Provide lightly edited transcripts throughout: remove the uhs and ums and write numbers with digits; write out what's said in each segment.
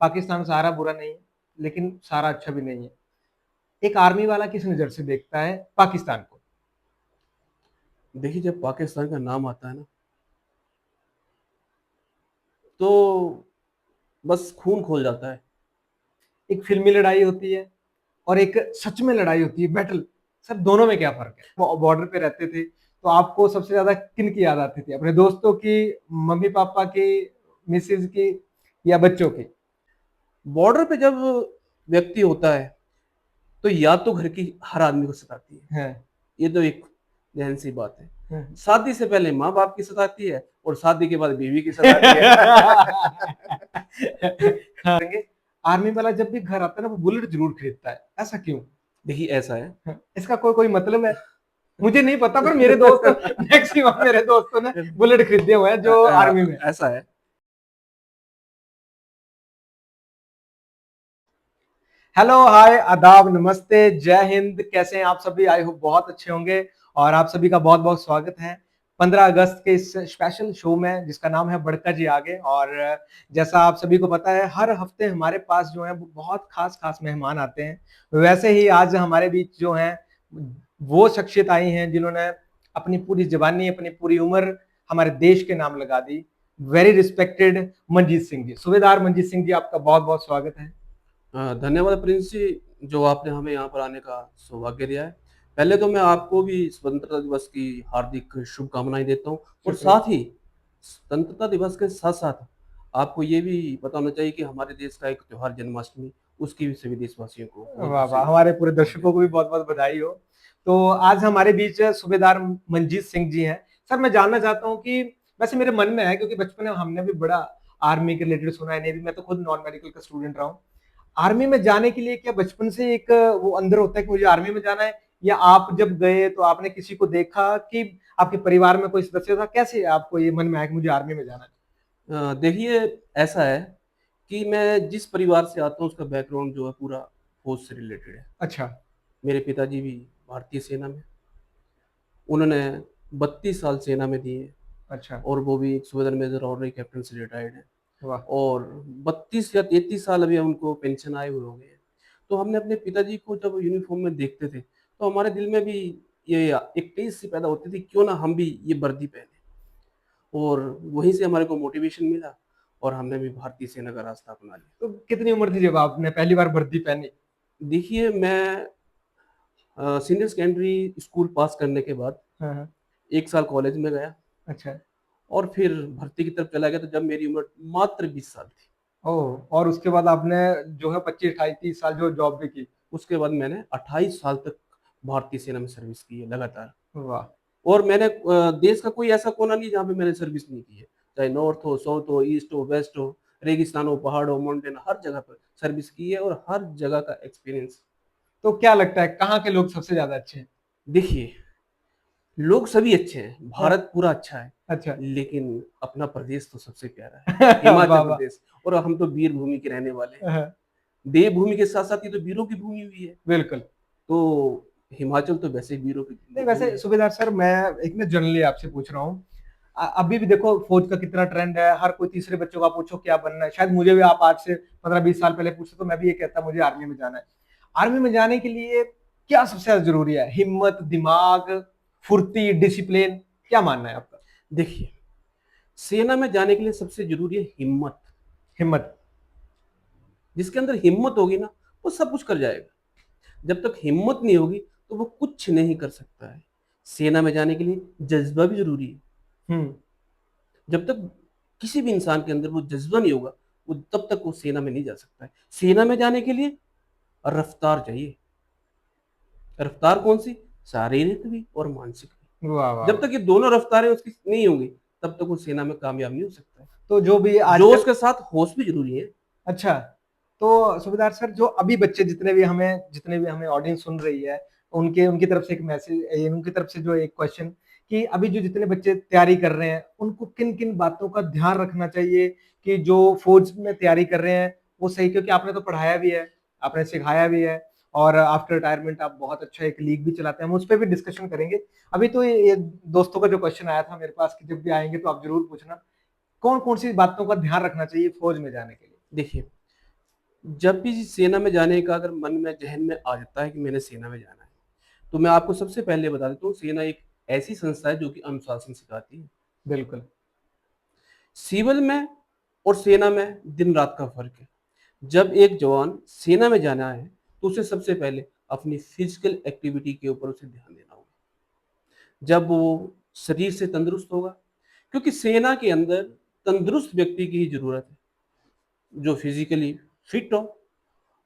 पाकिस्तान सारा बुरा नहीं है, लेकिन सारा अच्छा भी नहीं है। एक आर्मी वाला किस नज़र से देखता है पाकिस्तान को? देखिए, जब पाकिस्तान का नाम आता है ना, तो बस खून खौल जाता है। एक फ़िल्मी लड़ाई होती है और एक सच में लड़ाई होती है, बैटल। सर दोनों में क्या फ़र्क है? वो बॉर्डर पे रहते थे, तो आपको सबसे ज़्यादा किनकी याद आती थी? अपने दोस्तों की, मम्मी-पापा की, मिसेज़ की या बच्चों की? बॉर्डर पे जब व्यक्ति होता है, तो याद तो घर की हर आदमी को सताती है। हाँ। ये तो एक ज़हन सी बात है। हुँ। शादी से पहले माँ-बाप की सताती है और शादी के बाद बीवी की सताती है। हाँ, आर्मी वाला जब भी घर आता है ना, वो बुलेट ज़रूर खरीदता है। ऐसा क्यों? देखिए, ऐसा है। हाँ, इसका कोई कोई मतलब है? मुझे नहीं पता, पर मेरे दोस्त मैक्सिमम मेरे दोस्तों ने बुलेट खरीदे हुए हैं जो आर्मी में। ऐसा है। हेलो, हाय, आदाब, नमस्ते, जय हिंद। कैसे हैं आप सभी? आई होप बहुत अच्छे होंगे और आप सभी का बहुत-बहुत स्वागत है 15 अगस्त के इस स्पेशल शो में जिसका नाम है बड़का जी आगे। और जैसा आप सभी को पता है, हर हफ्ते हमारे पास जो है वो बहुत खास-खास मेहमान आते हैं। वैसे ही आज हमारे बीच जो हैं वो शख्सियत आई हैं जिन्होंने अपनी पूरी ज़बानी, अपनी पूरी उम्र हमारे देश के नाम लगा दी। Very respected Manjeet Singh ji. सूबेदार मंजीत सिंह जी, आपका बहुत-बहुत स्वागत है। धन्यवाद प्रिंस जी, जो आपने हमें यहाँ पर आने का सौभाग्य दिया है। पहले तो मैं आपको भी स्वतंत्रता दिवस की हार्दिक शुभकामनाएँ देता हूँ और शुक्रिया। साथ ही स्वतंत्रता दिवस के साथ-साथ आपको ये भी पता होना चाहिए कि हमारे देश का एक त्योहार जन्माष्टमी, उसकी भी सभी देशवासियों को बहुत-बहुत वाह, सी वाह! हमारे पूरे बधाई। दर्शकों को भी बहुत-बहुत बधाई हो। तो आज हमारे बीच सूबेदार मंजीत सिंह जी हैं। सर मैं जानना चाहता हूँ कि वैसे मेरे मन में है, क्योंकि बचपन में हमने भी बड़ा आर्मी के रिलेटेड सुना है, नेवी, मैं तो खुद नॉन मेडिकल का स्टूडेंट रहा हूँ। आर्मी में जाने के लिए क्या बचपन से एक वो अंदर होता है कि मुझे आर्मी में जाना है, या आप जब गए तो आपने किसी को देखा कि आपके परिवार में कोई सदस्य था? कैसे आपको ये मन में आया कि मुझे आर्मी में जाना है? देखिए, ऐसा है कि मैं जिस परिवार से आता हूँ उसका बैकग्राउंड जो है पूरा फ़ौज से रिलेटेड है। अच्छा। मेरे पिताजी भी भारतीय सेना में, उन्होंने 32 साल सेना में दिए अच्छा। और वो भी एक सूबेदार मेजर ऑनरी कैप्टन से रिटायर्ड हैं वाह! और 32 या 33 साल अभी उनको पेंशन आए हुए हो गए हैं। तो हमने अपने पिताजी को जब यूनिफ़ॉर्म में देखते थे, तो हमारे दिल में भी ये एक टेस्ट सी पैदा होती थी, क्यों ना हम भी ये वर्दी पहने और वहीं से हमारे को मोटिवेशन मिला और हमने भी भारतीय सेना का रास्ता अपना लिया। तो कितनी उम्र थी जब आपने पहली बार वर्दी पहनी? देखिए, मैं सीनियर सेकेंडरी स्कूल पास करने के बाद हाँ, हाँ। 1 साल कॉलेज में गया अच्छा। और फिर भर्ती की तरफ चला गया, तो जब मेरी उम्र मात्र 20 साल थी। ओह! और उसके बाद आपने जो है 25, 28, 30 साल जो जॉब भी की। उसके बाद मैंने 28 साल तक भारतीय सेना में सर्विस की है लगातार वाह! और मैंने देश का कोई ऐसा कोना नहीं जहाँ पे मैंने सर्विस नहीं की है। चाहे नॉर्थ हो, साउथ हो, ईस्ट हो, वेस्ट हो, रेगिस्तान हो, पहाड़ हो, माउंटेन, हर जगह पर सर्विस की है और हर जगह का एक्सपीरियंस। तो क्या लगता है कहाँ के लोग सबसे ज़्यादा अच्छे हैं? देखिए, लोग सभी अच्छे हैं, हाँ, भारत पूरा अच्छा है, अच्छा। लेकिन अपना प्रदेश तो सबसे प्यारा है, वाह, हिमाचल वाह! प्रदेश। और हम तो वीर भूमि के रहने वाले हैं। हाँ, देवभूमि के साथ-साथ ये तो वीरों की भूमि भी है। बिल्कुल। तो हिमाचल तो वैसे ही वीरों की नहीं, भूमि वैसे है। सूबेदार सर मैं एक ना जनरली आपसे पूछ रहा हूँ। अभी भी देखो फ़ौज का कितना ट्रेंड है, हर कोई तीसरे बच्चों को आप पूछो क्या बनना है? शायद मुझे भी आप आज से 15-20 साल पहले पूछते तो मैं भी ये कहता मुझे आर्मी में जाना है। आर्मी में जाने के लिए क्या सबसे ज़्यादा ज़रूरी है? हिम्मत, दिमाग, फुर्ती, डिसिप्लिन, क्या मानना है आपका? देखिए, सेना में जाने के लिए सबसे ज़रूरी है हिम्मत। हिम्मत। जिसके अंदर हिम्मत होगी ना, वो सब कुछ कर जाएगा। जब तक हिम्मत नहीं होगी, तो वो कुछ नहीं कर सकता है। सेना में जाने के लिए जज़्बा भी ज़रूरी है। हुँ। जब तक किसी भी इंसान के अंदर वो जज़्बा नहीं होगा, वो तब तक वो सेना में नहीं जा सकता है। सेना में जाने के लिए रफ़्तार चाहिए। रफ़्तार कौन-सी? शारीरिक भी और मानसिक भी। वाह, वाह, जब वाह! तक ये दोनों रफ़्तारें उसकी नहीं होंगी, तब तक वो सेना में कामयाब नहीं हो सकता है। तो जो भी आजकल जोश के साथ होश भी ज़रूरी है। अच्छा, तो सूबेदार सर जो अभी बच्चे जितने भी हमें ऑडियंस सुन रही है, उनके उनकी तरफ से एक मैसेज उनकी तरफ से जो एक क्वेश्चन कि अभी जो जितने बच्चे तैयारी कर रहे हैं, उनको किन-किन बातों का ध्यान रखना चाहिए कि जो फ़ौज में तैयारी कर रहे हैं, वो सही, क्योंकि आपने तो पढ़ाया भी है, आपने सिखाया भी है और आफ्टर रिटायरमेंट आप बहुत अच्छा एक लीग भी चलाते हैं, हम उस पे भी डिस्कशन करेंगे। अभी तो ये दोस्तों का जो क्वेश्चन आया था मेरे पास कि जब भी आएँगे तो आप ज़रूर पूछना, कौन-कौन सी बातों का ध्यान रखना चाहिए फ़ौज में जाने के लिए? देखिए, जब भी सेना में जाने का अगर मन में ज़हन में आ जाता है कि मैंने सेना में जाना है, तो मैं आपको सबसे पहले बता देता हूँ, सेना एक ऐसी संस्था है जो कि अनुशासन सिखाती है। बिल्कुल। सिविल में और सेना में दिन-रात का फ़र्क है। जब एक जवान सेना में जाना है, तो उसे सबसे पहले अपनी फ़िज़िकल एक्टिविटी के ऊपर उसे ध्यान देना होगा। जब वो शरीर से तंदुरुस्त होगा, क्योंकि सेना के अंदर तंदुरुस्त व्यक्ति की ही ज़रूरत है, जो फ़िज़िकली फ़िट हो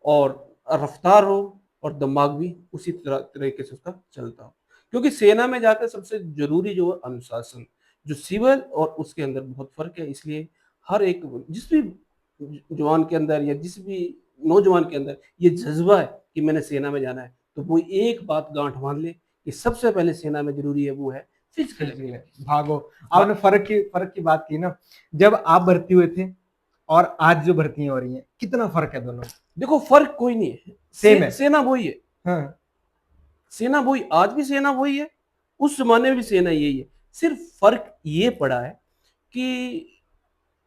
और रफ्तार हो और दिमाग भी उसी तरीके से उसका चलता हो। क्योंकि सेना में जाकर सबसे ज़रूरी जो है अनुशासन, जो सिविल और उसके अंदर बहुत फ़र्क है, इसलिए हर एक जिस भी जवान के अंदर या जिस भी नौजवान के अंदर ये जज़्बा है कि मैंने सेना में जाना है, तो वो एक बात गाँठ बाँध ले कि सबसे पहले सेना में ज़रूरी है वो है फ़िज़िकल फिजिकल एक्टिविटी। भागो। भा आपने फर्क की बात की ना, जब आप भर्ती हुए थे और आज जो भर्तियां हो रही हैं, कितना फर्क है दोनों में? देखो फ़र्क कोई नहीं है, सेम है। सेना वही है। हाँ। सेना वही, आज भी सेना वही है, उस ज़माने में भी सेना यही है। सिर्फ़ फ़र्क ये पड़ा है कि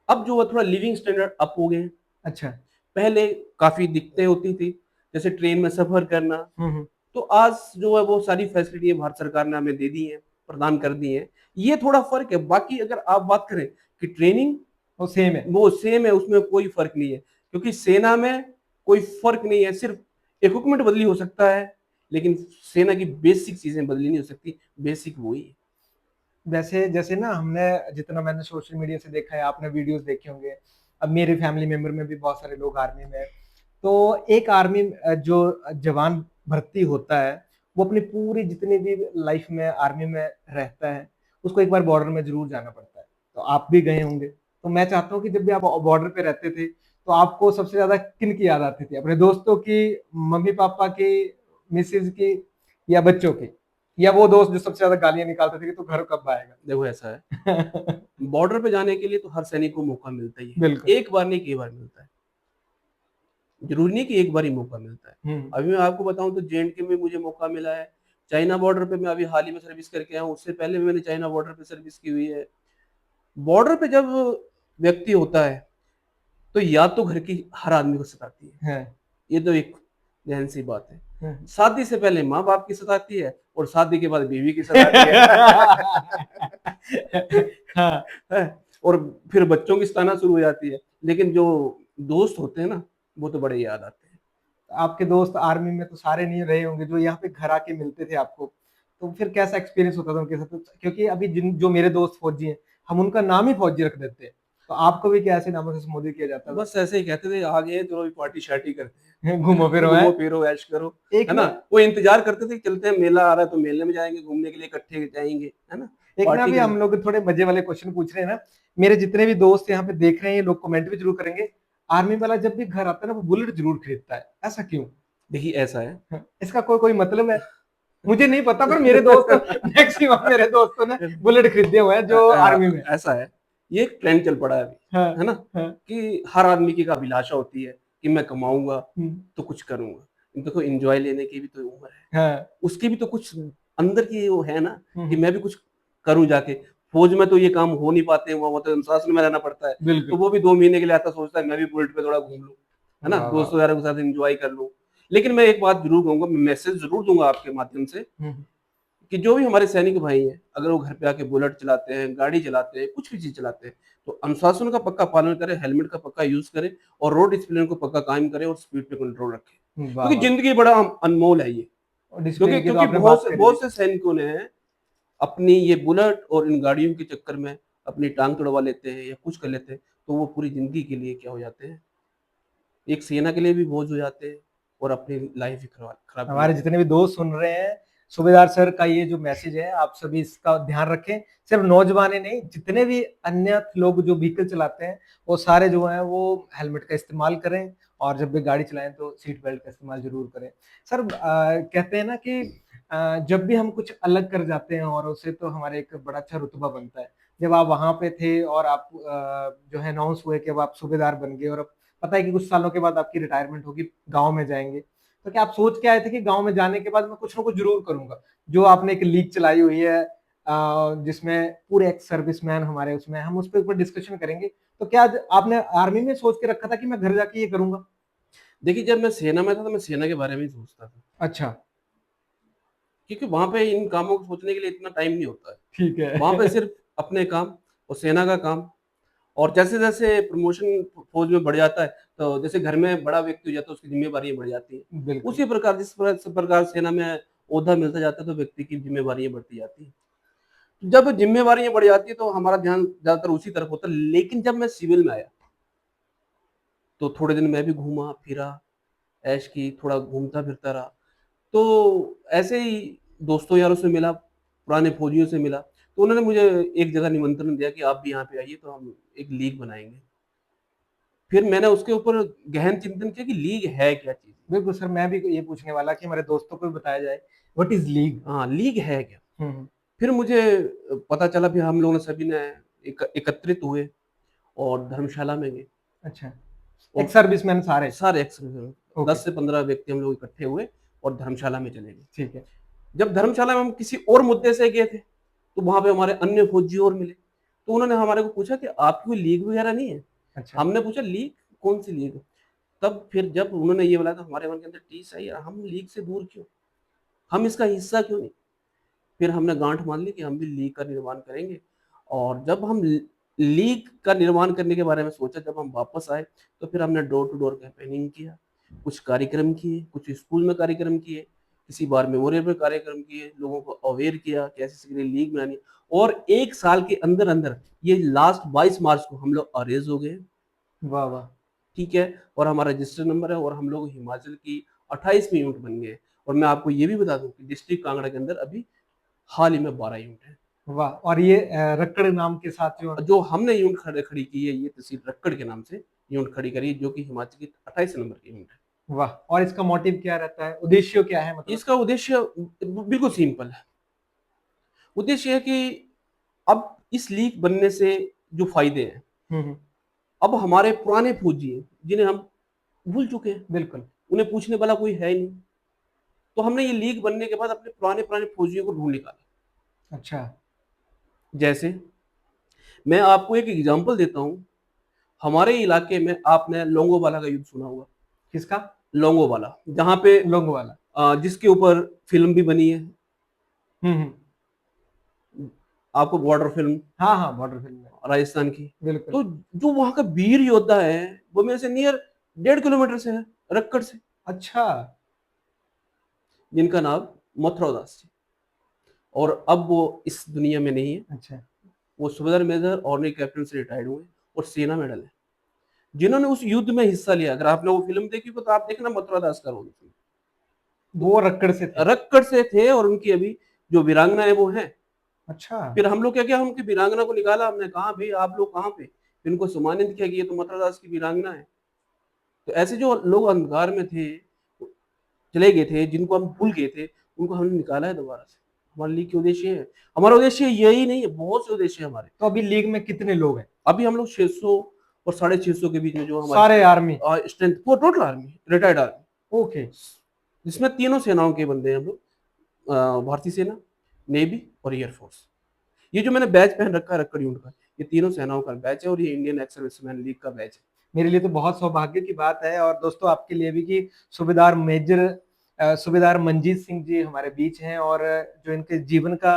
अब जो है थोड़ा लिविंग स्टैंडर्ड अप हो गए हैं। अच्छा। पहले काफ़ी दिक्कतें होती थी, जैसे ट्रेन में सफ़र करना, हम्म। तो आज जो है वो सारी फैसिलिटी भारत सरकार ने हमें दे दी है, प्रदान कर दी है। ये थोड़ा फ़र्क है, बाकी अगर आप बात करें कि ट्रेनिंग वो सेम है। वो सेम है, उसमें कोई फ़र्क नहीं है। क्योंकि सेना में कोई फ़र्क नहीं है, सिर्फ़ इक्विपमेंट बदली हो सकता है, लेकिन सेना की बेसिक चीज़ें बदली नहीं हो सकती, बेसिक वही है। वैसे जैसे ना हमने जितना मैंने सोशल मीडिया से देखा है, आपने वीडियोस देखे होंगे, अब मेरे फैमिली मेंबर में भी बहुत सारे लोग आर्मी में हैं। तो एक आर्मी जो जवान भर्ती होता है, वो अपनी पूरी जितनी भी लाइफ में आर्मी में रहता है, उसको एक बार बॉर्डर में जरूर जाना पड़ता है। तो आप भी गए होंगे। तो मैं चाहता हूँ कि जब भी आप बॉर्डर पे रहते थे, तो आपको सबसे ज्यादा किन की याद आती थी? अपने दोस्तों की, मम्मी पापा की, मिसेज की, या बच्चों की, या वो दोस्त जो सबसे ज्यादा गालियां निकालते थे कि तू घर कब आएगा? देखो ऐसा है, बॉर्डर पे जाने के लिए तो हर सैनिक को मौका मिलता ही है। बिल्कुल। एक बार नहीं, कई बार मिलता है। ज़रूरी नहीं कि एक बार ही मौका मिलता है। हम्म। अभी मैं आपको बताऊँ तो जेएंडके में मुझे मौका मिला है। चाइना बॉर्डर पे मैं अभी हाल ही में सर्विस करके आया हूँ, उससे पहले भी मैंने चाइना बॉर्डर पे सर्विस की हुई है। बॉर्डर पे जब व्यक्ति होता है, तो याद तो घर की हर आदमी को सताती है। है। ये तो एक ज़हन सी बात है। हम्म। शादी से पहले माँ-बाप की सताती है और शादी के बाद बीवी की सताती है। हाँ। हैं? और फिर बच्चों की सताना शुरू हो जाती है। लेकिन जो दोस्त होते हैं ना, वो तो बड़े याद आते हैं। आपके दोस्त आर्मी में तो सारे नहीं रहे होंगे जो यहाँ पे घर आके मिलते थे आपको, तो फिर कैसा एक्सपीरियंस होता था उनके साथ? क्योंकि अभी जिन जो मेरे दोस्त फौजी हैं, हम उनका नाम ही फौजी रख देते हैं। तो आपको भी क्या ऐसे नामों से संबोधित किया जाता था? बस ऐसे ही कहते थे, आ गए चलो अभी पार्टी-शार्टी करते घूमो हैं। फिरो है। घूमो-फिरो, ऐश करो, एक है ना ना? वो इंतज़ार करते थे कि चलते हैं, मेला आ रहा है तो मेले में जाएँगे, घूमने के लिए इकट्ठे जाएँगे, है ना? एक ना पार्टी भी करेंगे। हम लोग थोड़े मजे वाले क्वेश्चन पूछ रहे हैं ना, मेरे जितने भी दोस्त यहाँ पे देख रहे हैं, ये लोग कमेंट भी जरूर करेंगे। आर्मी वाला जब भी घर आता है ना, वो बुलेट जरूर खरीदता है, ऐसा क्यों? देखिए ऐसा है। हाँ, इसका कोई कोई मतलब है? मुझे नहीं पता, पर मेरे दोस्त, मैक्सिमम मेरे दोस्तों ने बुलेट खरीदे हुए हैं जो आर्मी में। ऐसा है, ये एक ट्रेंड चल पड़ा है अभी, हाँ। है ना? हाँ। कि हर आदमी की एक अभिलाषा होती है कि मैं कमाऊँगा हम्म। तो कुछ करूँगा। देखो एन्जॉय लेने की भी तो उम्र है। हाँ। उसकी भी तो कुछ अंदर की वो है ना कि हम्म। मैं भी कुछ करूँ जाके। फ़ौज में तो ये काम हो नहीं पाते हैं, वहाँ तो अनुशासन में रहना पड़ता है। तो बिल्कुल। वो भी 2 महीने के लिए आता है, सोचता है मैं भी बुलेट पे थोड़ा घूम लूँ, है ना? वाह वाह। दोस्तों यारों के साथ एन्जॉय कर लूँ। लेकिन मैं एक बात ज़रूर कहूँगा, मैं मैसेज ज़रूर दूँगा आपके माध्यम से हम्म। कि जो भी हमारे सैनिक भाई हैं, अगर वो घर पे आके बुलेट चलाते हैं, गाड़ी चलाते हैं, कुछ भी चीज़ चलाते हैं, तो अनुशासन का पक्का पालन करें, हेलमेट का पक्का यूज़ करें और रोड डिसिप्लिन को पक्का कायम करें और स्पीड पे कंट्रोल रखें। वाह क्योंकि वाह। ज़िंदगी बड़ा अनमोल है ये। और क्योंकि डिसिप्लिन की तो क्योंकि आपने बात कर दी। बहुत से सैनिकों ने अपनी ये बुलेट और इन गाड़ियों के चक्कर में अपनी टाँग तुड़वा लेते हैं या कुछ कर लेते हैं, तो वो पूरी ज़िंदगी के लिए क्या हो जाते हैं, एक सेना के लिए भी बोझ हो जाते हैं और अपनी लाइफ़ भी खराब खराब कर हमारे लेते हैं। जितने भी दोस्त सुन रहे हैं, सूबेदार सर का ये जो मैसेज है, आप सभी इसका ध्यान रखें। सिर्फ नौजवान ही नहीं, जितने भी अन्य लोग जो व्हीकल चलाते हैं, वो सारे जो हैं वो हेलमेट का इस्तेमाल करें, और जब भी गाड़ी चलाएं तो सीट बेल्ट का इस्तेमाल जरूर करें। सर, कहते हैं ना कि जब भी हम कुछ अलग कर जाते हैं और उससे, तो हमारे एक बड़ा अच्छा रुतबा बनता है। जब आप वहां पे थे और आप जो है अनाउंस हुए कि अब आप सूबेदार बन गए, और अब पता है कि कुछ सालों के बाद आपकी रिटायरमेंट होगी, गाँव में जाएंगे, तो क्या आप सोच के आए थे कि गाँव में जाने के बाद मैं कुछ ना कुछ ज़रूर करूँगा? जो आपने एक लीग चलाई हुई है, जिसमें पूरे एक्स सर्विसमैन हमारे उसमें, हम उस पे ऊपर डिस्कशन करेंगे। तो क्या आपने आर्मी में सोच के रखा था कि मैं घर जाके ये करूँगा? देखिए, जब मैं सेना में था तो मैं सेना के बारे में ही सोचता था, अच्छा, क्योंकि वहाँ पे इन कामों को सोचने के लिए इतना टाइम नहीं होता है। ठीक वहाँ पे है। सिर्फ अपने काम और सेना का काम। और जैसे-जैसे प्रमोशन फ़ौज में बढ़ जाता है, तो जैसे घर में बड़ा व्यक्ति हो जाता है, उसकी ज़िम्मेदारियाँ बढ़ जाती हैं। बिल्कुल, उसी प्रकार जिस प्रकार सेना में ओहदा मिलता जाता है, तो व्यक्ति की ज़िम्मेदारियाँ बढ़ती जाती हैं। जब ज़िम्मेदारियाँ बढ़ जाती हैं, तो हमारा ध्यान ज़्यादातर उसी तरफ होता है। लेकिन जब मैं सिविल में आया, तो थोड़े दिन मैं भी घूमा-फिरा, ऐश की, थोड़ा घूमता-फिरता रहा। तो ऐसे ही दोस्तों यारों से मिला, पुराने फौजियों से मिला, तो उन्होंने मुझे एक जगह निमंत्रण दिया कि आप भी यहाँ पे आइए, तो हम एक लीग बनाएँगे। फिर मैंने उसके ऊपर गहन चिंतन किया कि लीग है क्या चीज़? बिल्कुल सर, मैं भी ये पूछने वाला कि हमारे दोस्तों को भी बताया जाए, व्हाट इज़ लीग? हाँ, लीग है क्या? हुँ, हुँ। फिर मुझे पता चला, फिर हम लोगों ने सभी ने एकत्रित हुए और धर्मशाला में गए अच्छा, एक और सर्विसमैन सारे? सारे एक्स 10 ओके, से 15 व्यक्ति हम लोग इकट्ठे हुए और धर्मशाला में चले गए। ठीक है। जब धर्मशाला में हम किसी और मुद्दे से गए थे, तो वहाँ पे हमारे अन्य फौजी और मिले। तो उन्होंने हमारे को पूछा कि आपकी कोई लीग वगैरह नहीं है? अच्छा, हमने पूछा लीग? कौन-सी लीग? तब फिर जब उन्होंने ये बोला, तो हमारे मन के अंदर टीस आई, यार हम लीग से दूर क्यों? हम इसका हिस्सा क्यों नहीं? फिर हमने गाँठ मान ली कि हम भी लीग का निर्माण करेंगे। और जब हम लीग का निर्माण करने के बारे में सोचा, जब हम वापस आए, तो फिर हमने डोर टू डोर कैंपेनिंग किया, कुछ कार्यक्रम किए, कुछ स्कूल में कार्यक्रम किए, किसी बार मेमोरियल पे कार्यक्रम किए, लोगों को अवेयर किया कि ऐसे-ऐसे करके लीग बनानी। और 1 साल के अंदर-अंदर ये लास्ट 22 मार्च को हम लोग अरेज़ हो गए, वाह, वाह! ठीक है? और हमारा रजिस्टर नंबर है और हम लोग हिमाचल की 28वीं यूनिट बन गए। और मैं आपको ये भी बता दूँ कि डिस्ट्रिक्ट कांगड़ा के अंदर अभी हाल ही में 12 यूनिट हैं। वाह! और ये रक्कड़ नाम के साथ जो जो हमने यूनिट खड़ी की है, ये तहसील रक्कड़ के नाम से यूनिट खड़ी करी है, जो कि हिमाचल की 28 नंबर की यूनिट है। वाह! और इसका मोटिव क्या रहता है? उद्देश्य क्या है मतलब? इसका उद्देश्य बिल्कुल सिंपल है। उद्देश्य है कि अब इस लीग बनने से जो फ़ायदे हैं, हुँ, हुँ, अब हमारे पुराने फौजी हैं, जिन्हें हम भूल चुके हैं, बिल्कुल। उन्हें पूछने वाला कोई है ही नहीं। तो हमने ये लीग बनने के बाद अपने पुराने-पुराने फौजियों को ढूँढ निकाला। अच्छा, जैसे मैं आपको एक एग्ज़ाम्पल देता हूँ, हमारे इलाके में आपने लोंगोवाला का युद्ध सुना होगा, किसका? लोंगोवाला, जहाँ पे लोंगोवाला। जिसके ऊपर फ़िल्म भी बनी है। हुँ, हुँ। आपको बॉर्डर फ़िल्म हाँ, हाँ, बॉर्डर फ़िल्म में। राजस्थान की। बिल्कुल। तो जो वहाँ का वीर योद्धा है, वो मेरे से नियर 1.5 किलोमीटर से है, रक्कड़ से, अच्छा, जिनका नाम मथुरा दास जी। और अब वो इस दुनिया में नहीं है। अच्छा। वो सूबेदार मेजर ऑर्डिनरी कैप्टन से रिटायर्ड हुए और सेना मेडल है। जिन्होंने उस युद्ध में हिस्सा लिया, अगर आपने वो फ़िल्म देखी हो तो आप देखना मथुरा दास का रोल उसमें। वो रक्कड़ से थे। रक्कड़ से थे और उनकी अभी जो वीरांगना है वो हैं। अच्छा, फिर हम लोग क्या किया, उनकी वीरांगना को निकाला, हमने कहा भई आप लोग कहाँ पे? फिर उनको सम्मानित किया कि ये तो मथुरा दास की वीरांगना है। तो ऐसे जो लोग अंधकार में थे, चले गए थे, जिनको हम भूल गए थे, उनको हमने निकाला है दोबारा से। हमारे लिए क्या उद्देश्य है? हमारा उद्देश्य यही नहीं है, बहुत से उद्देश्य हैं हमारे। तो अभी लीग में कितने लोग हैं? अभी हम लोग 600 और 650 के बीच में जो हमारी सारे आर्मी? स्ट्रेंथ, वो total army, retired army, okay, जिसमें तीनों सेनाओं के बंदे हैं हम लोग, भारतीय सेना, नेवी और एयर फोर्स। ये जो मैंने बैच पहन रखा है रक्कड़ यूनिट का, ये तीनों सेनाओं का बैच है और ये इंडियन एक्स सर्विसमैन लीग का बैच है। मेरे लिए तो बहुत सौभाग्य की बात है और दोस्तों आपके लिए भी कि सूबेदार मेजर सूबेदार मंजीत सिंह जी हमारे बीच हैं और जो इनके जीवन का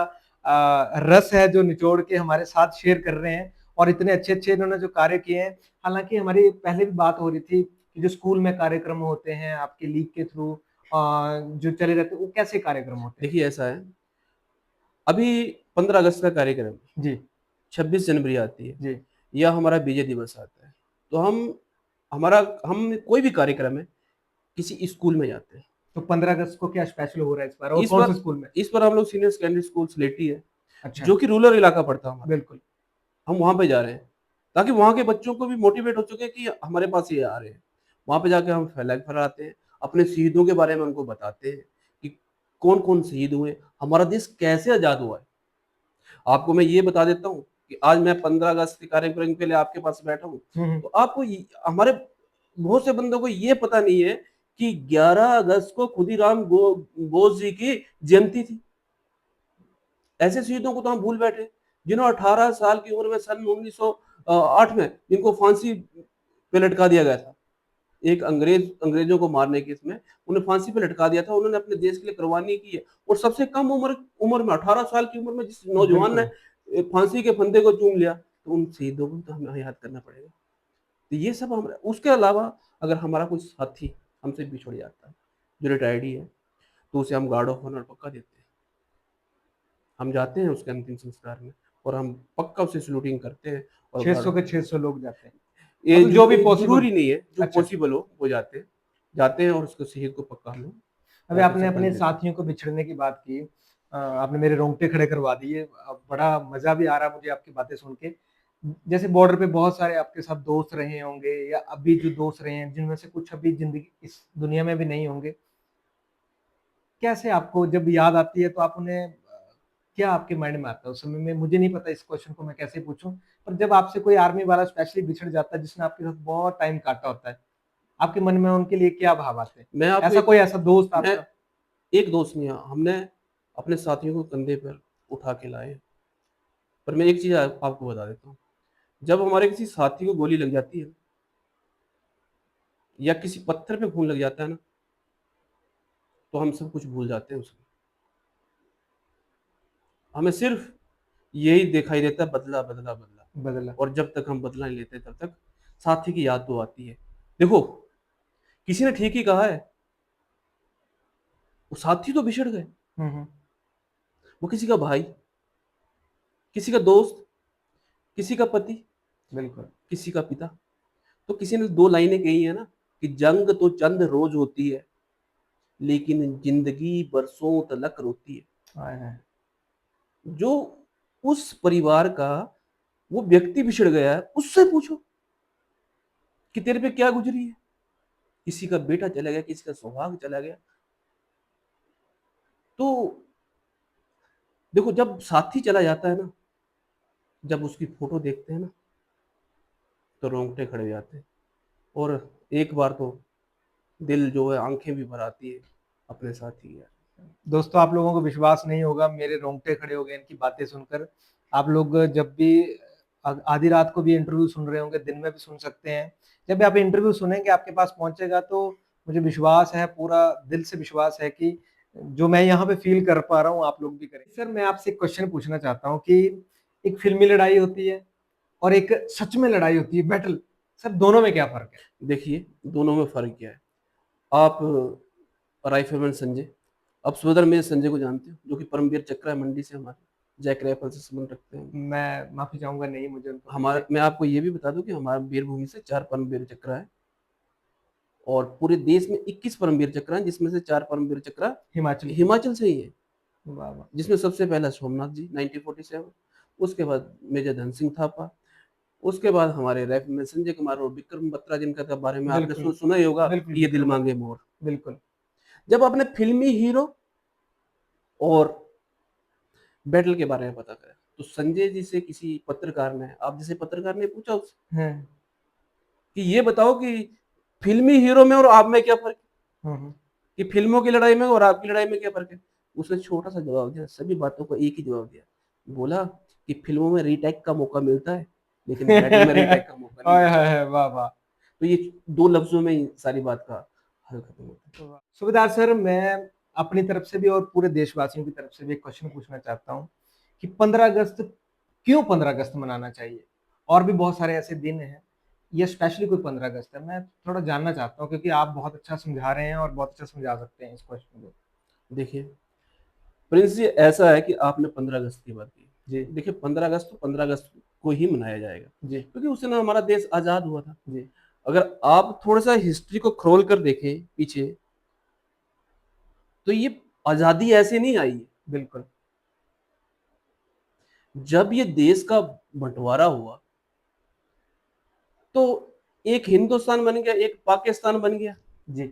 रस है जो निचोड़ के हमारे साथ शेयर कर रहे हैं और इतने अच्छे-अच्छे इन्होंने जो कार्य किए हैं। हालाँकि हमारी पहले भी बात हो रही थी कि जो स्कूल में कार्यक्रम होते हैं आपके लीग के थ्रू जो चले रहते हैं, वो कैसे कार्यक्रम होते हैं? देखिए ऐसा है, अभी 15 अगस्त का कार्यक्रम है, जी, 26 जनवरी आती है, जी। या हमारा विजय दिवस आता है। तो हम कोई भी कार्यक्रम है, किसी स्कूल में जाते हैं। तो 15 अगस्त को क्या स्पेशल हो रहा है इस बार और इस कौन बार से स्कूल में? इस बार हम लोग सीनियर सेकेंडरी स्कूल सिलेटी है, अच्छा, जो कि रूरल इलाका पड़ता है हमारा। बिल्कुल। हम वहाँ पे जा रहे हैं, ताकि वहाँ के बच्चों को भी मोटिवेट हो चुके हैं कि हमारे पास ये आ रहे हैं। वहाँ पे जाके हम फ्लैग फहराते हैं, अपने शहीदों के बारे में उनको बताते हैं कि कौन-कौन शहीद हुए, हमारा देश कैसे आज़ाद हुआ है। आपको मैं ये बता देता हूँ कि आज मैं 15 अगस्त के कार्यक्रम के लिए आपके पास बैठा हूँ, हुँ, हुँ। तो आपको ये हमारे बहुत से बंदों को ये पता नहीं है कि 11 अगस्त को खुदीराम बोस जी की जयंती थी। ऐसे शहीदों को तो हम भूल बैठे, जिन्होंने 18 साल की उम्र में सन 1908 में जिनको फांसी पे लटका दिया गया था। एक अंग्रेजों को मारने के इसमें उन्हें फांसी पे लटका दिया था। उन्होंने अपने देश के लिए कुर्बानी की है, और सबसे कम उम्र में 18 साल की उम्र में जिस नौजवान ने बिल्कुल। फांसी के फंदे को चूम लिया, तो उन शहीदों को तो हमें याद करना पड़ेगा। तो ये सब हम, उसके अलावा अगर हमारा कोई साथी हमसे बिछड़ जाता है जो रिटायर्ड ही है, तो उसे हम गार्ड ऑफ ऑनर पक्का देते हैं। हम जाते हैं उसके अंतिम संस्कार में, और हम पक्का उसे सैल्यूटिंग करते हैं, और गार्ड 600 ऑफ के ऑनर, 600 लोग जाते हैं, ये मतलब जो भी पॉसिबल। जरूरी नहीं है, जो अच्छा, पॉसिबल हो वो जाते हैं और उसको शहीद को पक्का हम लोग अभी जाके आपने श्रद्धांजलि अपने देते हैं। साथियों को बिछड़ने की बात की, आपने मेरे रोंगटे खड़े करवा दिए। बड़ा मजा भी आ रहा है मुझे आपकी बातें सुन के। जैसे बॉर्डर पे बहुत सारे आपके साथ दोस्त रहे होंगे, या अभी जो दोस्त रहे हैं, जिनमें से कुछ अभी जिंदगी इस दुनिया में भी नहीं होंगे। कैसे आपको जब याद आती है तो आप उन्हें क्या आपके माइंड में आता है उस समय में? मुझे नहीं पता इस क्वेश्चन को मैं कैसे पूछूं, पर जब आपसे कोई आर्मी वाला स्पेशली बिछड़ जाता है जिसने आपके साथ बहुत टाइम काटा होता है, आपके मन में उनके लिए क्या भाव आते हैं? मैं आपको ऐसा एक कोई ऐसा दोस्त मैं आपका? एक दोस्त नहीं है, हमने अपने साथियों को कंधे पर उठा के लाए। पर मैं एक चीज आपको बता देता हूँ, जब हमारे किसी साथी को गोली लग जाती है या किसी पत्थर पे खून लग जाता है ना, तो हम सब कुछ भूल जाते हैं उसमें। हमें सिर्फ यही दिखाई देता है, बदला बदला बदला। बदला। और जब तक हम बदला नहीं लेते तब तक साथी की याद तो आती है। देखो, किसी ने ठीक ही कहा है, वो साथी तो बिछड़ गए, हम्म। वो किसी का भाई, किसी का दोस्त, किसी का पति, बिल्कुल। किसी का पिता। तो किसी ने दो लाइनें कही है ना, कि जंग तो चंद रोज होती है, लेकिन जिंदगी बरसों तलक रोती है। हाय हाय। जो उस परिवार का वो व्यक्ति बिछड़ गया है, उससे पूछो कि तेरे पे क्या गुजरी है। किसी का बेटा चला गया, किसी का सौभाग्य चला गया। तो देखो, जब साथी चला जाता है ना, जब उसकी फोटो देखते हैं ना, तो रोंगटे खड़े हो जाते हैं। और एक बार तो दिल जो है, आंखें भी भर आती है अपने साथी यार। दोस्तों, आप लोगों को विश्वास नहीं होगा, मेरे रोंगटे खड़े हो गए इनकी बातें सुनकर। आप लोग जब भी आधी रात को भी इंटरव्यू सुन रहे होंगे, दिन में भी सुन सकते हैं। जब भी आप इंटरव्यू सुनेंगे, आपके पास पहुंचेगा, तो मुझे विश्वास है, पूरा दिल से विश्वास है कि जो मैं यहाँ पे फील कर पा रहा हूँ, आप लोग भी करें। सर, मैं आपसे एक क्वेश्चन पूछना चाहता हूँ कि एक फिल्मी लड़ाई होती है और एक सच में लड़ाई होती है, बैटल। सर, दोनों में क्या फर्क है? देखिए, दोनों में फर्क क्या है। आप राइफलमैन संजय, आप सुबेदार मेजर संजय को जानते हो, जो कि परमवीर चक्र है, मंडी से हमारे जैक राइफल से संबंध रखते हैं। मैं माफी चाहूंगा, नहीं मुझे उनको हमारा, पीछे। मैं आपको ये भी बता दूं कि हमारा वीरभूमि से 4 परमवीर चक्र है, और पूरे देश में 21 परमवीर चक्र हैं, जिसमें से 4 परमवीर चक्र हिमाचल की। हिमाचल से ही है। वाह वाह। जिसमें सबसे पहला सोमनाथ जी 1947, उसके बाद मेजर धन सिंह थापा, उसके बाद हमारे राइफलमैन संजय कुमार और विक्रम बत्रा, जिनका के बारे में आपने बिल्कुल। सुना ही होगा बिल्कुल कि ये दिल विक्रम मांगे बत्रा। मोर। बिल्कुल। जब आपने फिल्मी हीरो और बैटल के बारे में पता करें, तो संजय जी से किसी पत्रकार ने, आप जैसे पत्रकार ने पूछा उससे है। कि ये बताओ कि फिल्मी हीरो में और आप में क्या फर्क है, हम्म। कि फिल्मों की लड़ाई में और आपकी लड़ाई में क्या फर्क है। उसने छोटा सा जवाब दिया, सभी बातों को एक ही जवाब दिया। बोला कि फिल्मों में रीटेक का मौका मिलता है, लेकिन बैटल में रीटेक का मौका नहीं हाय मिलता। हाय हाय, वाह वाह। तो ये दो लफ्जों में ही सारी बात का हल खत्म होता है। सुबेदार सर, मैं अपनी तरफ से भी और पूरे देशवासियों की तरफ से भी एक क्वेश्चन पूछना चाहता हूँ कि 15 अगस्त, क्यों 15 अगस्त मनाना चाहिए? और भी बहुत सारे ऐसे दिन हैं, ये स्पेशली कोई 15 अगस्त है? मैं थोड़ा जानना चाहता हूँ, क्योंकि आप बहुत अच्छा समझा रहे हैं और बहुत अच्छा समझा सकते हैं इस क्वेश्चन को। देखिए प्रिंस जी, ऐसा है कि आपने 15 अगस्त की बात की। जी। देखिए, 15 अगस्त तो 15 अगस्त को ही मनाया जाएगा, जी। क्योंकि उस दिन हमारा देश आजाद हुआ था। जी। अगर आप थोड़ा सा हिस्ट्री को खोल कर देखें पीछे, तो ये आजादी ऐसे नहीं आई है। बिल्कुल। जब ये देश का बंटवारा हुआ, तो एक हिंदुस्तान बन गया, एक पाकिस्तान बन गया। जी।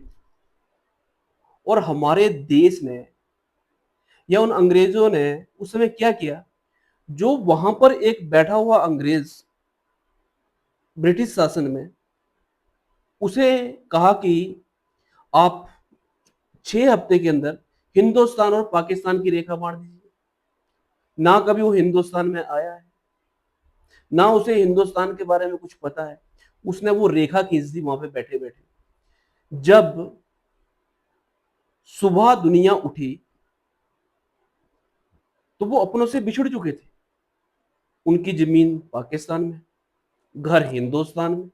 और हमारे देश ने या उन अंग्रेजों ने उस समय क्या किया, जो वहां पर एक बैठा हुआ अंग्रेज ब्रिटिश शासन में, उसे कहा कि आप 6 हफ्ते के अंदर हिंदुस्तान और पाकिस्तान की रेखा बांट दीजिए। ना कभी वो हिंदुस्तान में आया है, ना उसे हिंदुस्तान के बारे में कुछ पता है। उसने वो रेखा खींच दी वहां पे बैठे बैठे। जब सुबह दुनिया उठी तो वो अपनों से बिछुड़ चुके थे। उनकी जमीन पाकिस्तान में, घर हिंदुस्तान में,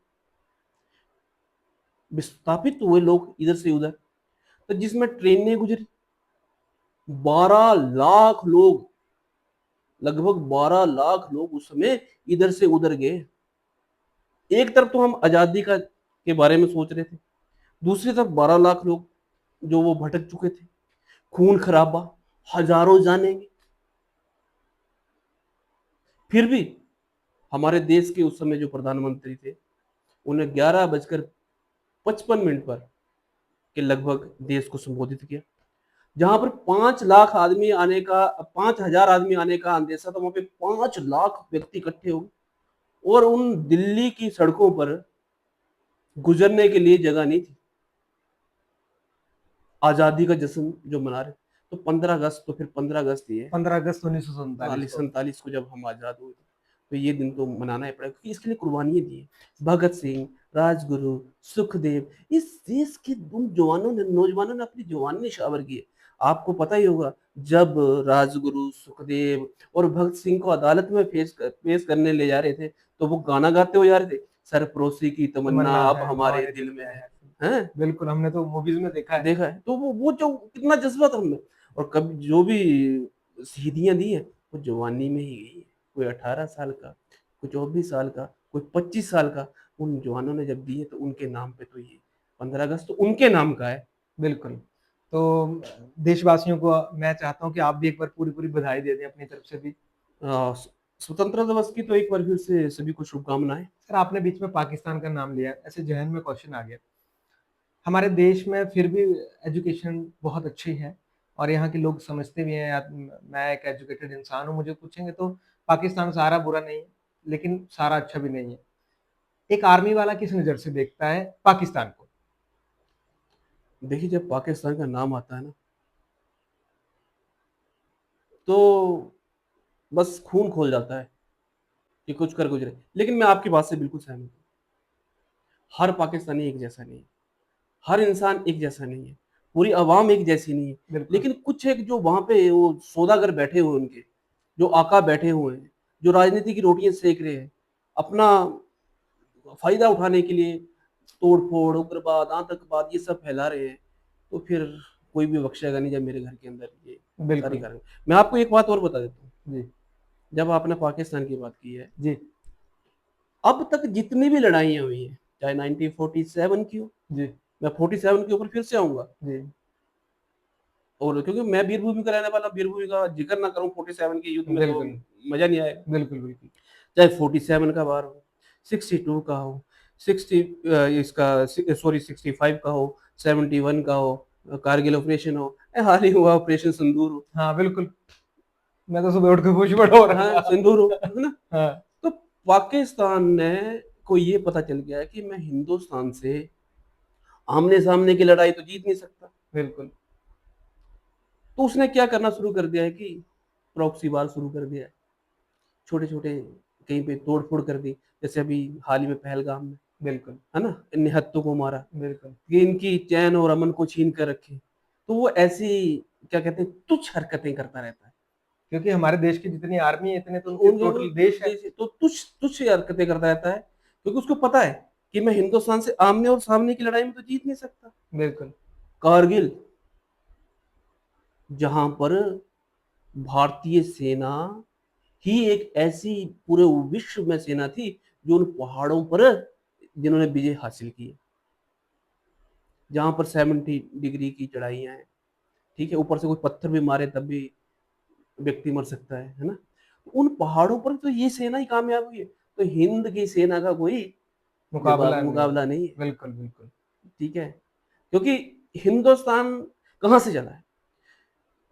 विस्थापित हुए लोग इधर से उधर। तो जिसमें ट्रेनें गुजरी, 12 लाख लोग, लगभग 12 लाख लोग उस समय इधर से उधर गए। एक तरफ तो हम आजादी का के बारे में सोच रहे थे, दूसरी तरफ 12 लाख लोग जो वो भटक चुके थे, खून खराबा, हजारों जाने गए। फिर भी हमारे देश के उस समय जो प्रधानमंत्री थे, उन्हें 11:55 पर के लगभग देश को संबोधित किया। जहां पर 5 लाख आदमी आने का, 5,000 आदमी आने का अंदेशा था, वहां पे 5 लाख व्यक्ति इकट्ठे हो गए। और उन दिल्ली की सड़कों पर गुजरने के लिए जगह नहीं थी। आजादी का जश्न जो मना रहे, तो 15 अगस्त, तो फिर 15 अगस्त ही है, 15 अगस्त 1947 को। 47 को जब हम आजाद हुए थे। तो ये दिन तो मनाना ही पड़ेगा, क्योंकि इसके लिए कुर्बानियां दी है। भगत सिंह, राजगुरु, सुखदेव, इस देश के उन जवानों ने, नौजवानों ने अपनी जवानी निछावर की है। आपको पता ही होगा, जब राजगुरु, सुखदेव और भगत सिंह को अदालत में पेश करने ले जा रहे थे, तो वो गाना गाते हुए जा रहे थे, सरफरोशी की तमन्ना तमन्ना अब है हमारे हमारे दिल दिल में में है। है। हैं? बिल्कुल, हमने तो मूवीज में देखा है। देखा है। तो वो जो कितना जज्बा था उनमें। और कभी जो भी शहीदियां दी है, वो जवानी में ही गई है। कोई 18 साल का, कोई 24 साल का, कोई 25 साल का, उन जवानों ने जब दी है, तो उनके नाम पे तो ये 15 अगस्त तो उनके नाम का है। बिल्कुल। तो देशवासियों को मैं चाहता हूँ कि आप भी एक बार पूरी-पूरी बधाई दे दें अपनी तरफ से भी। स्वतंत्रता दिवस की तो एक बार फिर से सभी को शुभकामनाएं। सर, आपने बीच में पाकिस्तान का नाम लिया, ऐसे ज़हन में क्वेश्चन आ गया। हमारे देश में फिर भी एजुकेशन बहुत अच्छी है और यहाँ के लोग समझते भी हैं। मैं एक एजुकेटेड इंसान हूँ, मुझे पूछेंगे तो पाकिस्तान सारा बुरा नहीं है, लेकिन सारा अच्छा भी नहीं है। एक आर्मी वाला किस नज़र से देखता है पाकिस्तान को? देखिए, जब पाकिस्तान का नाम आता है ना, तो बस खून खोल जाता है कि कुछ कर गुजरे। लेकिन मैं आपकी बात से बिल्कुल सहमत हूँ। हर पाकिस्तानी एक जैसा नहीं है, हर इंसान एक जैसा नहीं है, पूरी आवाम एक जैसी नहीं है। बिल्कुल, लेकिन कुछ एक जो वहाँ पे वो सौदागर बैठे हुए हैं, उनके जो आका बैठे हुए हैं, जो राजनीति की रोटियां सेक रहे हैं, अपना फायदा उठाने के लिए तोड़-फोड़, उग्रवाद, आतंकवाद ये सब फैला रहे हैं, तो फिर कोई भी बख्शेगा नहीं जब मेरे घर के अंदर ये सारी बिल्कुल। कार्रवाई। मैं आपको एक बात और बता देता हूँ, जी, जब आपने पाकिस्तान की बात की है, जी, अब तक जितनी भी लड़ाइयाँ हुई हैं, चाहे 1947 की हो, जी, मैं 47 के ऊपर फिर से आऊँगा। जी। और क्योंकि मैं वीरभूमि का रहने वाला, वीरभूमि का जिक्र ना करूं 47 के युद्ध में तो बिल्कुल, मजा नहीं आएगा। बिल्कुल, बिल्कुल। चाहे 47 का वार हो, 62 का हो, 60 इसका सॉरी 65 का हो, 71 का हो, कारगिल ऑपरेशन हो, हाल ही हुआ ऑपरेशन सिंदूर हो। हाँ, बिल्कुल। मैं तो सुबह उठ के खुश बड़ा हो रहा हाँ, था। सिंदूर हो, है ना? हाँ, तो पाकिस्तान ने को ये पता चल गया है कि मैं हिंदुस्तान से आमने सामने की लड़ाई तो जीत नहीं सकता। बिल्कुल। तो उसने क्या करना शुरू कर दिया है कि प्रॉक्सी वार शुरू कर दिया है। छोटे-छोटे कहीं पे तोड़-फोड़ कर दी। जैसे अभी हाल ही में पहलगाम में, बिल्कुल, है ना? निहत्थों को मारा, बिल्कुल। ये इनकी चैन और अमन को छीन कर रखे। तो वो ऐसी क्या कहते हैं, तुच्छ हरकतें करता रहता है। क्योंकि हमारे देश की जितनी आर्मी है, इतने तो उनके उनके वो टोटल देश है। तो तुच्छ तुच्छ हरकतें करता रहता है, क्योंकि उसको पता है कि मैं हिंदुस्तान से आमने और सामने की लड़ाई में तो जीत नहीं सकता। बिल्कुल, कारगिल, जहाँ पर भारतीय सेना ही एक ऐसी पूरे विश्व में सेना थी, जो उन पहाड़ों पर जिन्होंने विजय हासिल की है। जहाँ पर 70 डिग्री की चढ़ाइयाँ हैं, ठीक है? ऊपर से कोई पत्थर भी मारे तब भी व्यक्ति मर सकता है ना? उन पहाड़ों पर तो ये सेना ही कामयाब हुई है। तो हिंद की सेना का कोई मुकाबला नहीं है। मुकाबला नहीं है, बिल्कुल, बिल्कुल। ठीक है? क्योंकि हिंदुस्तान कहाँ से चला है?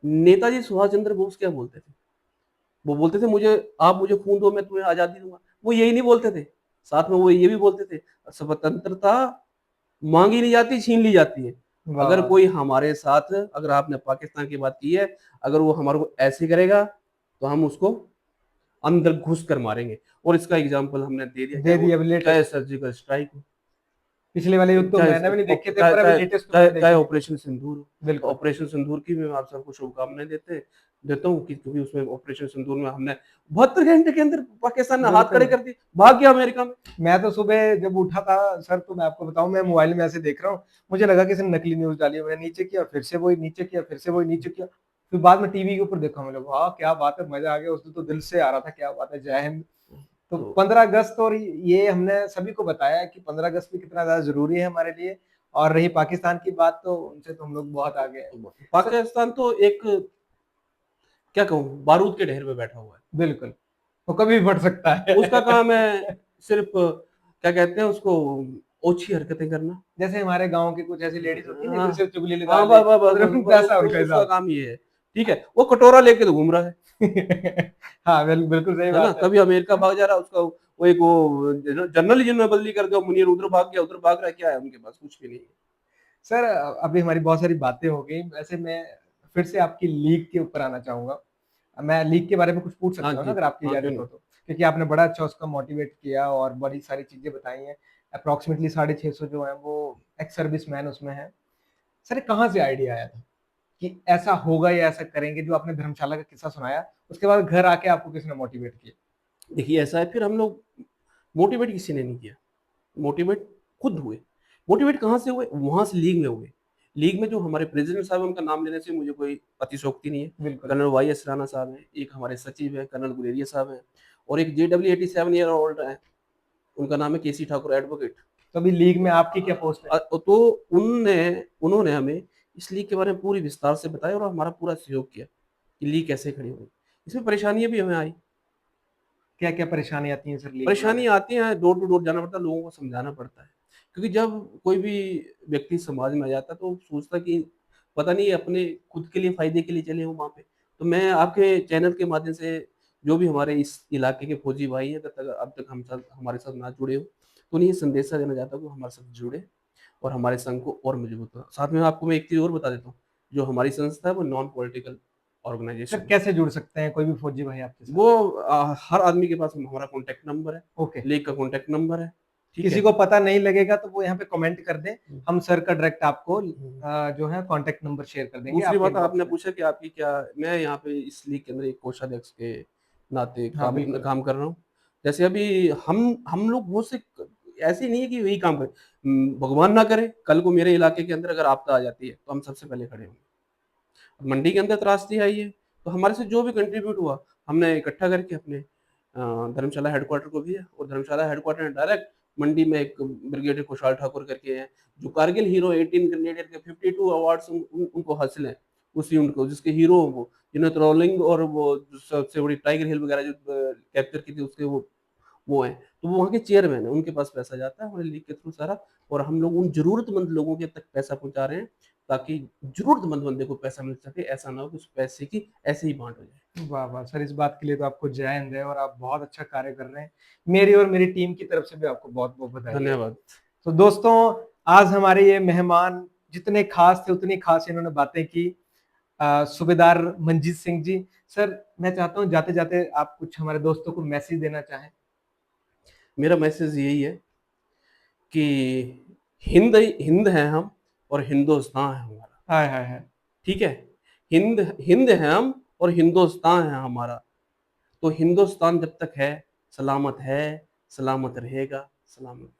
नेताजी सुभाष चंद्र बोस क्या बोलते थे? वो बोलते थे मुझे, आप मुझे खून दो मैं तुम्हें आज़ादी दूँगा। वो यही नहीं बोलते थे, साथ में वो ये भी बोलते थे, स्वतंत्रता माँगी नहीं जाती, छीन ली जाती है। वाह, अगर वाह! कोई हमारे साथ, अगर आपने पाकिस्तान की बात की है, अगर वो हमारे को ऐसे करेगा, तो हम उसको अंदर घुस कर मारेंगे। और इसका एग्ज़ाम्पल हमने दे दिया, दे चाहे वो दिया अभी चाहे लेटेस्ट। सर्जिकल स्ट्राइक हो, पिछले वाले युद्ध तो चाहे मैंने भी नहीं देखे थे, चाहे पर अभी चाहे लेटेस्ट तो चाहे मैंने चाहे देखे हैं। ऑपरेशन सिंदूर हो। तो बिल्कुल। ऑपरेशन सिंदूर की भी मैं आप सबको शुभकामनाएं देता हूँ कि क्योंकि उसमें ऑपरेशन सिंदूर में हमने 72 घंटे के अंदर पाकिस्तान ने हाथ खड़े बिल्कुल। कर दिए, भाग गया अमेरिका में। मैं तो सुबह जब उठा था सर, तो मैं आपको बताऊं, मैं मोबाइल में ऐसे देख रहा हूँ, मुझे लगा किसी ने नकली न्यूज़ डाली है। मैंने नीचे किया, फिर से वही, नीचे किया, फिर से वही, नीचे किया। फिर बाद में टीवी के ऊपर देखा, मैंने वाह क्या बात है, मजा आ गया। उस दिन तो दिल से आ रहा था, क्या बात है, जय हिंद। तो तो 15 अगस्त, और ये हमने सभी को बताया कि 15 अगस्त भी कितना ज़्यादा ज़रूरी है हमारे लिए। और रही पाकिस्तान की बात, तो उनसे तो हम लोग बहुत आगे हैं। सर पाकिस्तान तो एक, क्या कहूँ, बारूद के ढेर पे बैठा हुआ है। बिल्कुल, वो कभी भी बढ़ सकता है। उसका काम है सिर्फ, क्या कहते हैं उसको, ओछी हरकतें करना। जैसे हमारे गाँव की कुछ ऐसी लेडीज़ होती है ना, हाँ, इधर से चुगली लगा हाँ, ले, बस बस बस उधर बस वैसा उनका उसका हिसाब। काम ये है। ठीक है, वो कटोरा लेके तो घूम रहा हाँ, बिल्कुल सही है ना? बात है। कभी अमेरिका भाग जा रहा है, उसका वो एक वो जनरल जिन्होंने बदली कर दिया, मुनीर उधर भाग गया, उधर भाग रहा है, क्या है उनके पास? कुछ भी नहीं है। सर अभी हमारी बहुत सारी बातें हो गई, वैसे मैं फिर से आपकी लीग के ऊपर आना चाहूँगा। मैं लीग के बारे में कुछ पूछ हाँ सकता हूँ ना, जी, अगर आपकी हाँ, क्यों इजाज़त हो नहीं? तो? क्योंकि आपने बड़ा अच्छा उसका मोटिवेट किया और बड़ी सारी चीज़ें बताई हैं। अप्रॉक्सिमेटली 650 जो हैं वो एक्स सर्विसमैन उसमें हैं। सर ये कहाँ से आइडिया आया था कि ऐसा होगा या ऐसा करेंगे? जो आपने धर्मशाला का किस्सा सुनाया, उसके बाद घर आके आपको किसने मोटिवेट किया? देखिए ऐसा है, फिर हम लोग, मोटिवेट किसी ने नहीं किया, मोटिवेट खुद हुए। मोटिवेट कहाँ से हुए? वहाँ से लीग में हुए। लीग में जो हमारे प्रेज़िडेंट साहब हैं, उनका नाम लेने से मुझे कोई अतिशयोक्ति नहीं है। बिल्कुल। कर्नल वाई एस राणा साहब हैं, एक हमारे सचिव हैं, कर्नल गुलेरिया साहब हैं, और एक जेडब्ल्यू 87 ईयर ओल्ड हैं, उनका नाम है केसी ठाकुर एडवोकेट। तो अभी लीग में आपकी क्या पोस्ट है? तो उन्होंने हमें इस लीग के बारे में पूरी विस्तार से बताया और हमारा पूरा सहयोग किया कि लीग कैसे खड़ी होगी। इसमें परेशानियाँ भी हमें आई। क्या-क्या परेशानी आती है सर लीग बनाने परेशानी में? आती हैं, डोर टू डोर जाना पड़ता है, लोगों को समझाना पड़ता है। क्योंकि जब कोई भी व्यक्ति समाज में आ जाता है तो सोचता है कि पता नहीं अपने खुद के लिए फ़ायदे के लिए चले हों वहाँ पे। तो मैं आपके चैनल के माध्यम से, जो भी हमारे इस इलाके के फौजी भाई हैं, जब तक अब तक हमारे साथ ना जुड़े हो, तो उन्हें ये संदेशा देना चाहता हूँ कि हमारे साथ जुड़ें और हमारे संघ को और मजबूत बनाएँ। साथ में आपको मैं एक चीज़ और बता देता हूँ, जो हमारी संस्था है वो नॉन पॉलिटिकल सर ऑर्गनाइज़ेशन है। कैसे जुड़ सकते हैं कोई भी फौजी भाई आपके साथ? वो हर आदमी के पास हमारा कॉन्टैक्ट नंबर है, ओके। लीग का कॉन्टैक्ट नंबर है, ठीक किसी है? को पता नहीं लगेगा तो वो यहाँ पे कमेंट कर दें, हुँ, हम सर का डायरेक्ट आपको हुँ। जो है कॉन्टैक्ट नंबर शेयर कर देंगे दूसरी आपके बात, इनबॉक्स आपने में। पूछा कि आपकी क्या, मैं यहाँ पे इस लीग के अंदर एक कोषाध्यक्ष के नाते हाँ, काम बिल्कुल। काम कर रहा हूँ। जैसे अभी हम लोग बहुत से, ऐसे नहीं है कि यही काम करें। भगवान ना करे कल को मेरे इलाके के अंदर अगर आपदा आ जाती है, तो हम सबसे पहले खड़े होंगे। मंडी के अंदर त्रासदी आई है, तो हमारे से जो भी कंट्रीब्यूट हुआ, हमने इकट्ठा करके अपने धर्मशाला हेडक्वार्टर को भेजा, और धर्मशाला हेडक्वार्टर ने डायरेक्ट मंडी में एक ब्रिगेडियर खुशहाल ठाकुर करके हैं, जो कारगिल हीरो 18 ग्रेनेडियर के 52 अवार्ड्स उनको हासिल हैं, उस यूनिट को, जिसके हीरो हैं वो, जिन्होंने ट्रोलिंग और वो जो सबसे बड़ी टाइगर हिल वगैरह जो कैप्चर की थी, उसके वो हैं। तो वो वहाँ के चेयरमैन हैं, उनके पास पैसा जाता है हमारे लीग के थ्रू सारा, और हम लोग उन ज़रूरतमंद लोगों के तक पैसा पहुँचा रहे हैं, ताकि ज़रूरतमंद बंदे को पैसा मिल सके। ऐसा ना हो कि उस पैसे की ऐसे ही बाँट हो जाए। वाह, वाह! सर इस बात के लिए तो आपको जय हिंद है, और आप बहुत अच्छा कार्य कर रहे हैं। मेरी और मेरी टीम की तरफ से भी आपको बहुत-बहुत बधाई है। धन्यवाद। तो दोस्तों, आज हमारे ये मेहमान जितने खास थे उतनी खास इन्होंने बातें की। सूबेदार मंजीत सिंह जी, सर मैं चाहता हूँ जाते-जाते आप कुछ हमारे दोस्तों को मैसेज देना चाहें? मेरा मैसेज यही है कि हिंद हिंद हैं हम, और हिंदुस्तान है हमारा, हाय, हाय, हाय! ठीक है? हिंद हिंद हैं हम, और हिंदुस्तान है हमारा। तो हिंदुस्तान जब तक है, सलामत रहेगा, सलामत।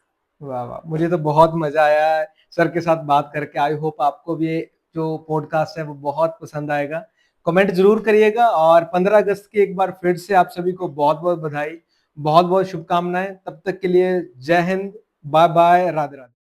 वाह, वाह! मुझे तो बहुत मज़ा आया है सर के साथ बात करके। आई होप आपको भी ये जो पॉडकास्ट है वो बहुत पसंद आएगा। कमेंट ज़रूर करिएगा, और 15 अगस्त की एक बार फिर से आप सभी को बहुत-बहुत बधाई, बहुत-बहुत शुभकामनाएँ। तब तक के लिए जय हिंद, बाय-बाय, राधे-राधे।